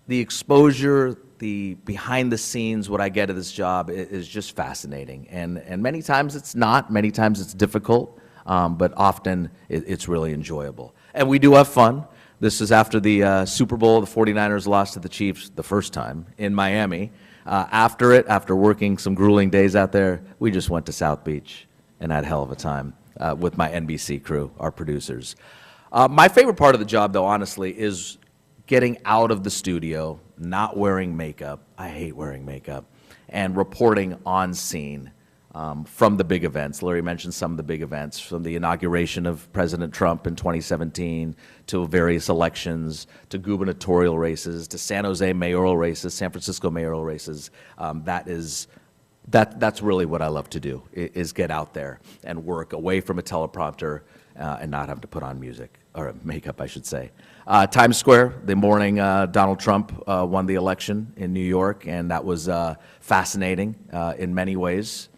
exposure, the behind the scenes, what I get of this job is just fascinating. And many times it's not, many times it's difficult, but often it's really enjoyable. And we do have fun. This is after the Super Bowl. The 49ers lost to the Chiefs the first time in Miami. After working some grueling days out there, we just went to South Beach and had a hell of a time with my NBC crew, our producers. My favorite part of the job, though, honestly, is getting out of the studio, not wearing makeup. I hate wearing makeup. And reporting on scene from the big events. Larry mentioned some of the big events, from the inauguration of President Trump in 2017 to various elections, to gubernatorial races, to San Jose mayoral races, San Francisco mayoral races. That's really what I love to do, is get out there and work away from a teleprompter and not have to put on music, or makeup, I should say. Times Square, the morning Donald Trump won the election in New York, and that was fascinating in many ways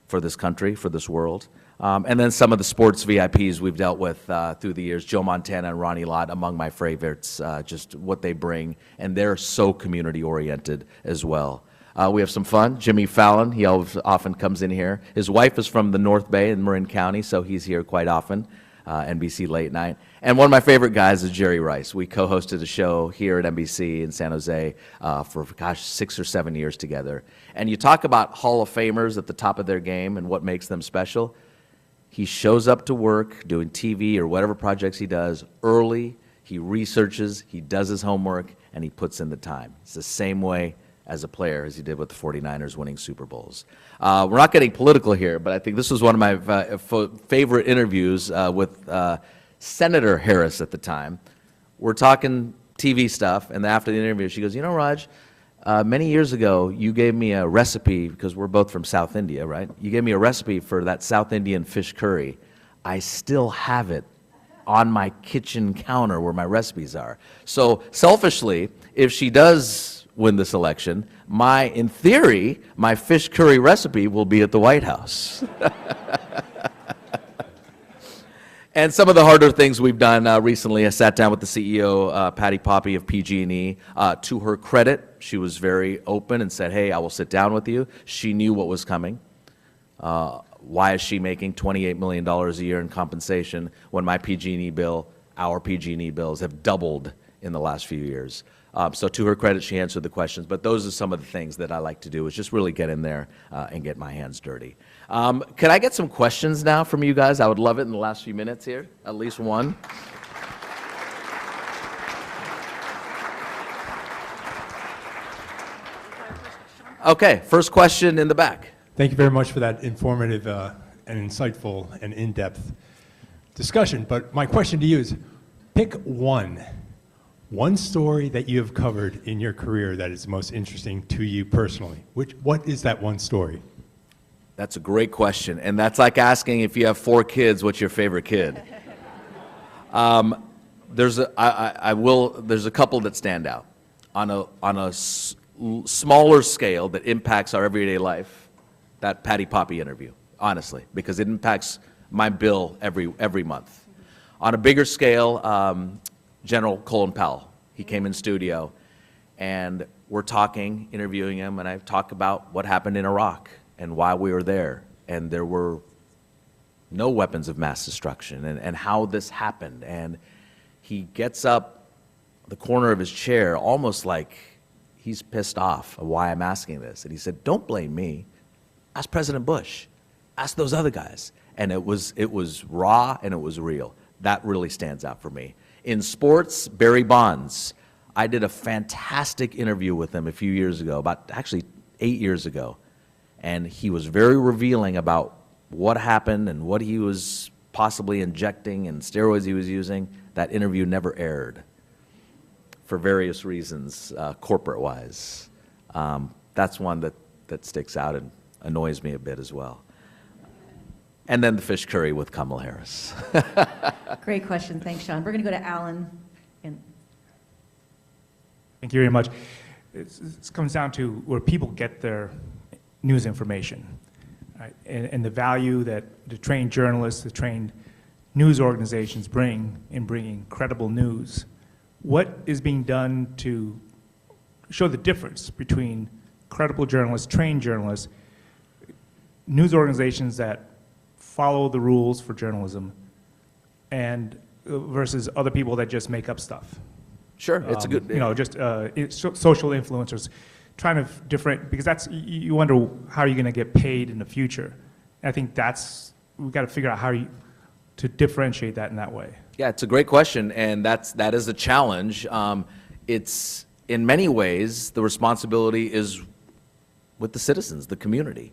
for this country, for this world. And then some of the sports VIPs we've dealt with through the years, Joe Montana and Ronnie Lott, among my favorites, just what they bring, and they're so community-oriented as well. We have some fun. Jimmy Fallon, he often comes in here. His wife is from the North Bay in Marin County, so he's here quite often, NBC Late Night. And one of my favorite guys is Jerry Rice. We co-hosted a show here at NBC in San Jose for, 6 or 7 years together. And you talk about Hall of Famers at the top of their game and what makes them special. He shows up to work doing TV or whatever projects he does early. He researches, he does his homework, and he puts in the time. It's the same way as a player as he did with the 49ers winning Super Bowls. We're not getting political here, but I think this was one of my favorite interviews with Senator Harris at the time. We're talking TV stuff, and after the interview, she goes, Raj, many years ago, you gave me a recipe, because we're both from South India, right? You gave me a recipe for that South Indian fish curry. I still have it on my kitchen counter where my recipes are. So selfishly, if she does win this election, in theory, my fish curry recipe will be at the White House. And some of the harder things we've done recently, I sat down with the CEO, Patty Poppe of PG&E. To her credit, she was very open and said, hey, I will sit down with you. She knew what was coming. Why is she making $28 million a year in compensation when my PG&E bill, our PG&E bills, have doubled in the last few years? So to her credit, she answered the questions. But those are some of the things that I like to do, is just really get in there and get my hands dirty. Can I get some questions now from you guys? I would love it in the last few minutes here, at least one. Okay, first question in the back. Thank you very much for that informative and insightful and in-depth discussion. But my question to you is, pick one story that you have covered in your career that is most interesting to you personally. What is that one story? That's a great question, and that's like asking if you have 4 kids, what's your favorite kid? There's a couple that stand out on a smaller scale that impacts our everyday life. That Patty Poppe interview, honestly, because it impacts my bill every month. On a bigger scale, General Colin Powell, he came in studio, and we're talking, interviewing him, and I talk about what happened in Iraq and why we were there, and there were no weapons of mass destruction, and how this happened. And he gets up the corner of his chair almost like he's pissed off of why I'm asking this. And he said, don't blame me. Ask President Bush. Ask those other guys. And it was raw and it was real. That really stands out for me. In sports, Barry Bonds. I did a fantastic interview with him a few years ago, about actually 8 years ago. And he was very revealing about what happened and what he was possibly injecting and steroids he was using, that interview never aired for various reasons, corporate-wise. That's one that sticks out and annoys me a bit as well. And then the fish curry with Kamala Harris. Great question. Thanks, Sean. We're going to go to Alan. Thank you very much. It comes down to where people get their news information, right? And the value that the trained journalists, the trained news organizations bring in bringing credible news. What is being done to show the difference between credible journalists, trained journalists, news organizations that follow the rules for journalism, and versus other people that just make up stuff? Sure, it's a good... You know, just social influencers, trying to different, because that's, you wonder how are you going to get paid in the future. And I think we've got to figure out how to differentiate that in that way. Yeah, it's a great question, and that is a challenge. It's, in many ways, the responsibility is with the citizens, the community.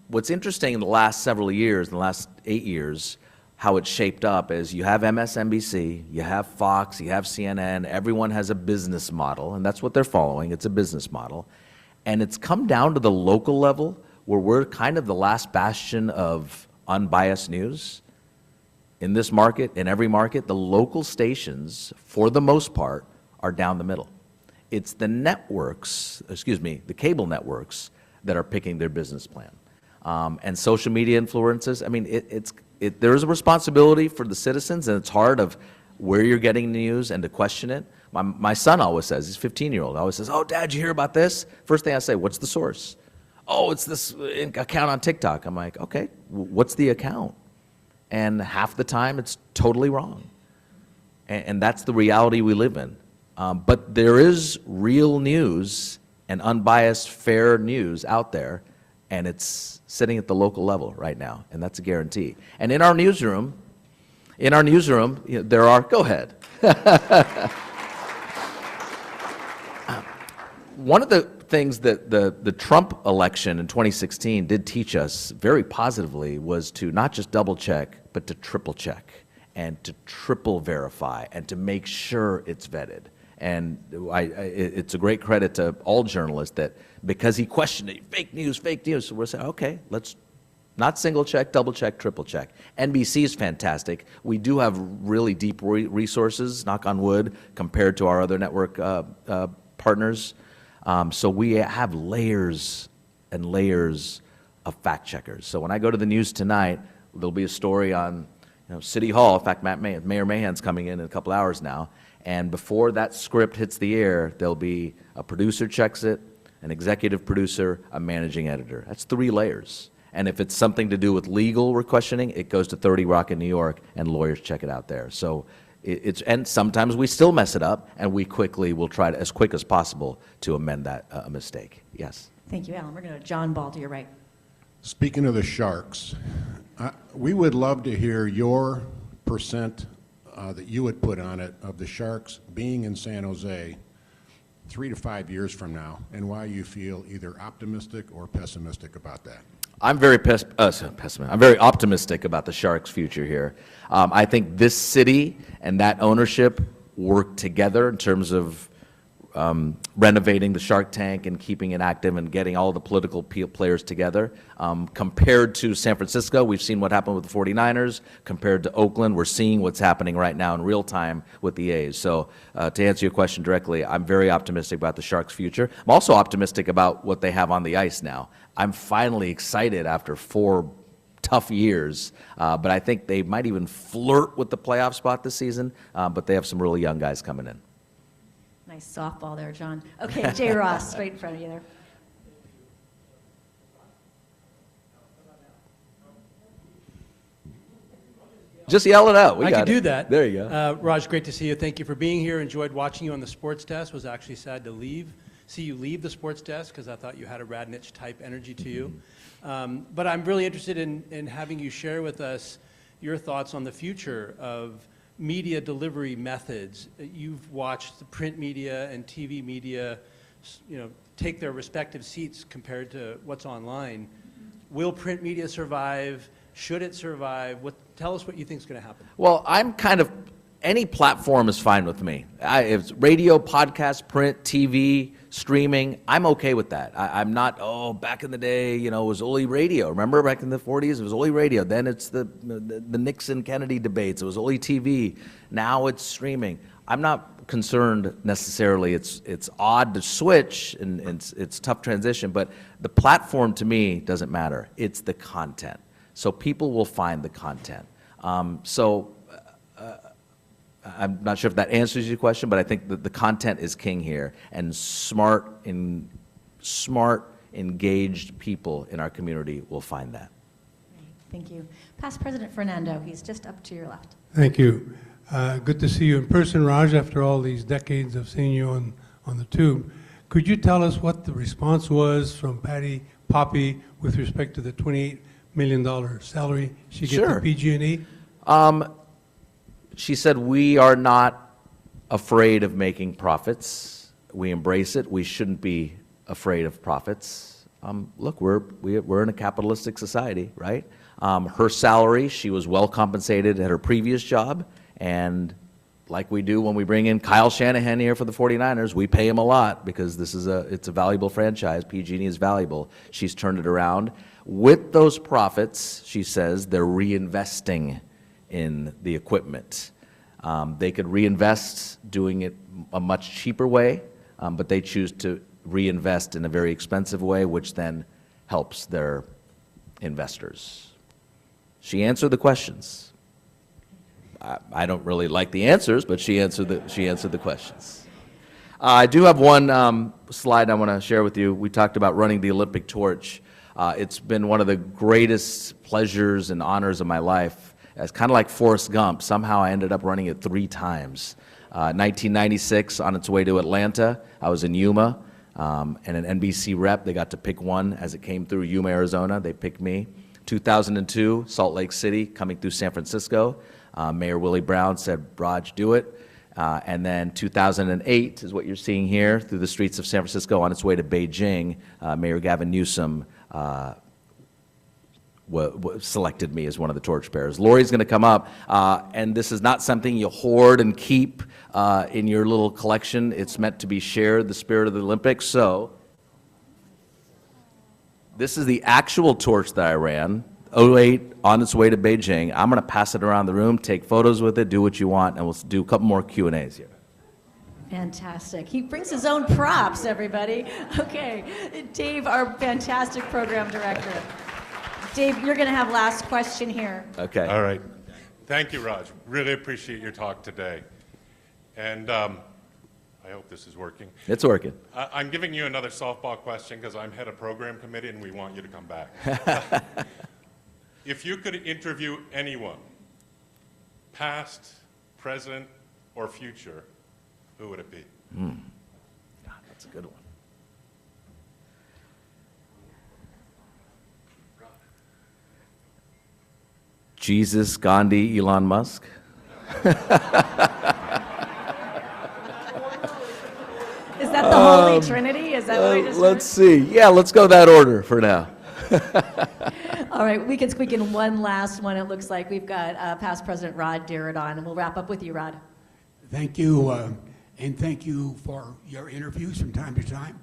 What's interesting in the last several years, in the last 8 years, how it's shaped up is you have MSNBC, you have Fox, you have CNN, everyone has a business model, and that's what they're following, it's a business model. And it's come down to the local level where we're kind of the last bastion of unbiased news. In this market, in every market, the local stations, for the most part, are down the middle. It's the networks, the cable networks, that are picking their business plan. And social media influences, I mean, there is a responsibility for the citizens, and it's hard of where you're getting news and to question it. My son always says, he's a 15-year-old, always says, "Oh, Dad, you hear about this?" First thing I say, "What's the source?" "Oh, it's this account on TikTok." I'm like, okay, what's the account? And half the time, it's totally wrong. And that's the reality we live in. But there is real news and unbiased, fair news out there, and it's sitting at the local level right now, and that's a guarantee. And in our newsroom, you know, there are, go ahead. One of the things that the Trump election in 2016 did teach us very positively was to not just double check, but to triple check and to triple verify and to make sure it's vetted. And it's a great credit to all journalists that because he questioned it, fake news, so we're saying, okay, let's not single check, double check, triple check. NBC is fantastic. We do have really deep resources, knock on wood, compared to our other network partners. So we have layers and layers of fact checkers. So when I go to the news tonight, there'll be a story on City Hall. In fact, Mayor Mahan's coming in a couple hours now. And before that script hits the air, there'll be a producer checks it, an executive producer, a managing editor. That's 3 layers. And if it's something to do with legal questioning, it goes to 30 Rock in New York, and lawyers check it out there. So and sometimes we still mess it up, and we quickly will try to, as quick as possible, to amend that mistake. Yes. Thank you, Alan. We're going to John Ball to your right. Speaking of the Sharks, we would love to hear your percent that you would put on it of the Sharks being in San Jose 3 to 5 years from now, and why you feel either optimistic or pessimistic about that. I'm very I'm very optimistic about the Sharks' future here. I think this city and that ownership work together in terms of renovating the Shark Tank and keeping it active and getting all the political players together. Compared to San Francisco, we've seen what happened with the 49ers. Compared to Oakland, we're seeing what's happening right now in real time with the A's. So to answer your question directly, I'm very optimistic about the Sharks' future. I'm also optimistic about what they have on the ice now. I'm finally excited after 4 tough years, but I think they might even flirt with the playoff spot this season, but they have some really young guys coming in. Nice softball there, John. Okay, Jay Ross, right in front of you there. Just yell it out. I could do that. There you go. Raj, great to see you. Thank you for being here. Enjoyed watching you on the sports desk. Was actually sad to see you leave the sports desk because I thought you had a Radnich type energy to you. But I'm really interested in having you share with us your thoughts on the future of media delivery methods. You've watched the print media and TV media, take their respective seats compared to what's online. Will print media survive? Should it survive? Tell us what you think is going to happen. Well, I'm kind of, any platform is fine with me. If it's radio, podcast, print, TV, streaming, I'm okay with that. I'm not, back in the day, it was only radio. Remember back in the 40s, it was only radio. Then it's the Nixon-Kennedy debates. It was only TV. Now it's streaming. I'm not concerned necessarily. It's odd to switch, and it's tough transition, but the platform to me doesn't matter. It's the content. So people will find the content. I'm not sure if that answers your question, but I think that the content is king here, and smart, engaged people in our community will find that. Thank you. Past President Fernando, he's just up to your left. Thank you. Good to see you in person, Raj, after all these decades of seeing you on the tube. Could you tell us what the response was from Patty Poppy with respect to the $28 million salary she gets at PG&E? She said, we are not afraid of making profits. We embrace it. We shouldn't be afraid of profits. Look, we're in a capitalistic society, right? Her salary, she was well compensated at her previous job, and like we do when we bring in Kyle Shanahan here for the 49ers, we pay him a lot because it's a valuable franchise. PG&E is valuable. She's turned it around. With those profits, she says, they're reinvesting in the equipment. They could reinvest doing it a much cheaper way, but they choose to reinvest in a very expensive way, which then helps their investors. She answered the questions. I don't really like the answers, but she answered the questions. I do have one slide I want to share with you. We talked about running the Olympic torch. It's been one of the greatest pleasures and honors of my life. It's kind of like Forrest Gump. Somehow I ended up running it 3 times. 1996, on its way to Atlanta, I was in Yuma, and an NBC rep, they got to pick one as it came through Yuma, Arizona. They picked me. 2002, Salt Lake City, coming through San Francisco. Mayor Willie Brown said, Raj, do it. And then 2008 is what you're seeing here through the streets of San Francisco on its way to Beijing. Mayor Gavin Newsom selected me as one of the torchbearers. Lori's going to come up, and this is not something you hoard and keep in your little collection. It's meant to be shared, the spirit of the Olympics. So this is the actual torch that I ran, 08, on its way to Beijing. I'm going to pass it around the room, take photos with it, do what you want, and we'll do a couple more Q&As here. Fantastic. He brings his own props, everybody. Okay, Dave, our fantastic program director. Dave, you're going to have last question here. Okay. All right. Thank you, Raj. Really appreciate your talk today. And I hope this is working. It's working. I'm giving you another softball question because I'm head of program committee and we want you to come back. If you could interview anyone, past, present, or future, who would it be? God, that's a good one. Jesus, Gandhi, Elon Musk. Is that the Holy Trinity? Is that what I just Let's see. Yeah, let's go that order for now. All right, we can squeak in one last one. It looks like we've got past President Rod Darrett on, and we'll wrap up with you, Rod. Thank you, and thank you for your interviews from time to time.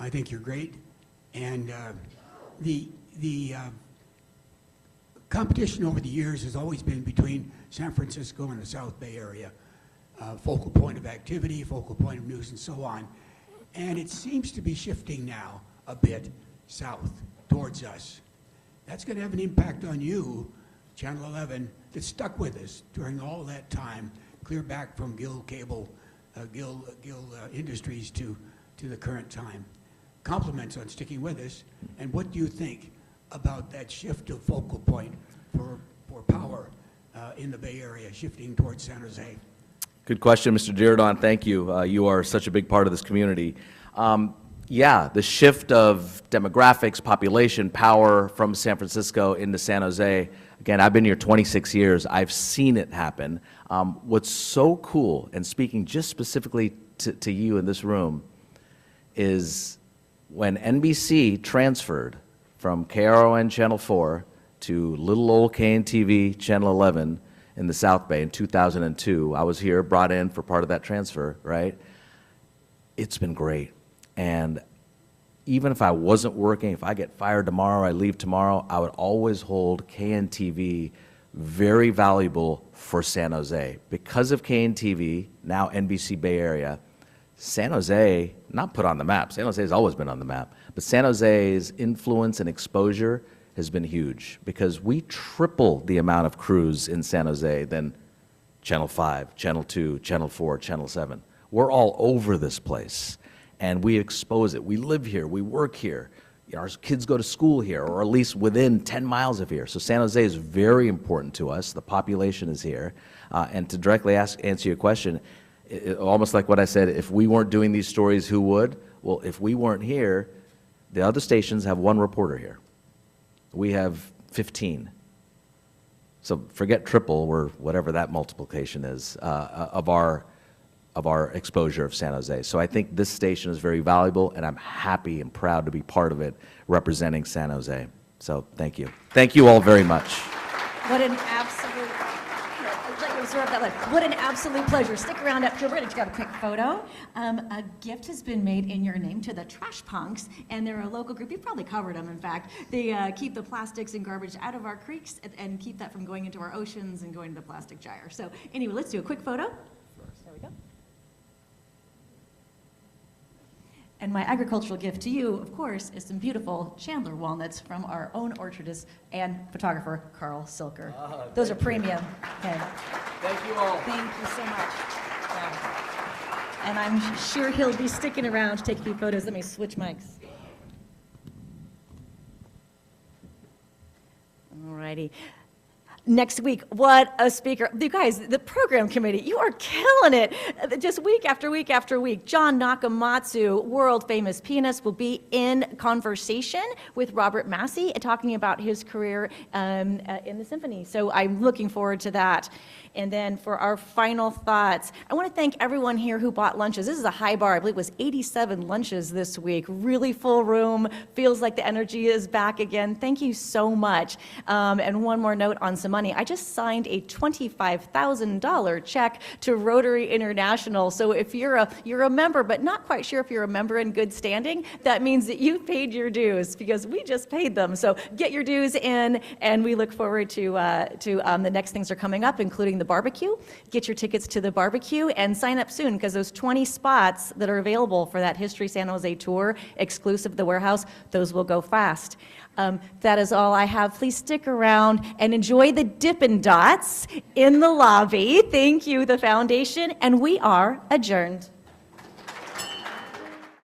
I think you're great. And the competition over the years has always been between San Francisco and the South Bay Area, focal point of activity, focal point of news, and so on. And it seems to be shifting now a bit south towards us. That's going to have an impact on you, Channel 11, that stuck with us during all that time, clear back from Gill Cable, Gill Industries to the current time. Compliments on sticking with us. And what do you think about that shift of focal point for power in the Bay Area, shifting towards San Jose? Good question, Mr. Giordon. Thank you. You are such a big part of this community. Yeah, the shift of demographics, population, power from San Francisco into San Jose. Again, I've been here 26 years. I've seen it happen. What's so cool, and speaking just specifically to you in this room, is when NBC transferred from KRON Channel 4 to little old KNTV Channel 11 in the South Bay in 2002. I was here, brought in for part of that transfer, right? It's been great. And even if I wasn't working, if I get fired tomorrow, I leave tomorrow, I would always hold KNTV very valuable for San Jose. Because of KNTV, now NBC Bay Area, San Jose, not put on the map, San Jose has always been on the map, but San Jose's influence and exposure has been huge because we triple the amount of crews in San Jose than Channel 5, Channel 2, Channel 4, Channel 7. We're all over this place, and we expose it. We live here, we work here. Our kids go to school here, or at least within 10 miles of here. So San Jose is very important to us. The population is here. And to directly answer your question, almost like what I said, if we weren't doing these stories, who would? Well, if we weren't here, the other stations have one reporter here. We have 15. So forget triple, or whatever that multiplication is, of our exposure of San Jose. So I think this station is very valuable, and I'm happy and proud to be part of it, representing San Jose. So thank you. Thank you all very much. What an absolute, what an absolute pleasure. Stick around up here. We're going to grab a quick photo. A gift has been made in your name to the Trash Punks, and they're a local group. You've probably covered them, in fact. They keep the plastics and garbage out of our creeks and keep that from going into our oceans and going to the plastic gyre. So anyway, let's do a quick photo. There we go. And my agricultural gift to you, of course, is some beautiful Chandler walnuts from our own orchardist and photographer, Carl Silker. Those are premium. Okay. Thank you all. Thank you so much. And I'm sure he'll be sticking around to take a few photos. Let me switch mics. All righty. Next week, what a speaker. You guys, the program committee, you are killing it. Just week after week after week. John Nakamatsu, world famous pianist, will be in conversation with Robert Massey talking about his career in the symphony. So I'm looking forward to that. And then for our final thoughts, I want to thank everyone here who bought lunches. This is a high bar. I believe it was 87 lunches this week. Really full room. Feels like the energy is back again. Thank you so much. And one more note on some money. I just signed a $25,000 check to Rotary International. So if you're a member, but not quite sure if you're a member in good standing, that means that you paid your dues because we just paid them. So get your dues in, and we look forward to the next things are coming up, including the barbecue. Get your tickets to the barbecue and sign up soon because those 20 spots that are available for that History San Jose tour, exclusive to the warehouse, those will go fast. That is all I have. Please stick around and enjoy the Dippin' Dots in the lobby. Thank you, the foundation, and we are adjourned.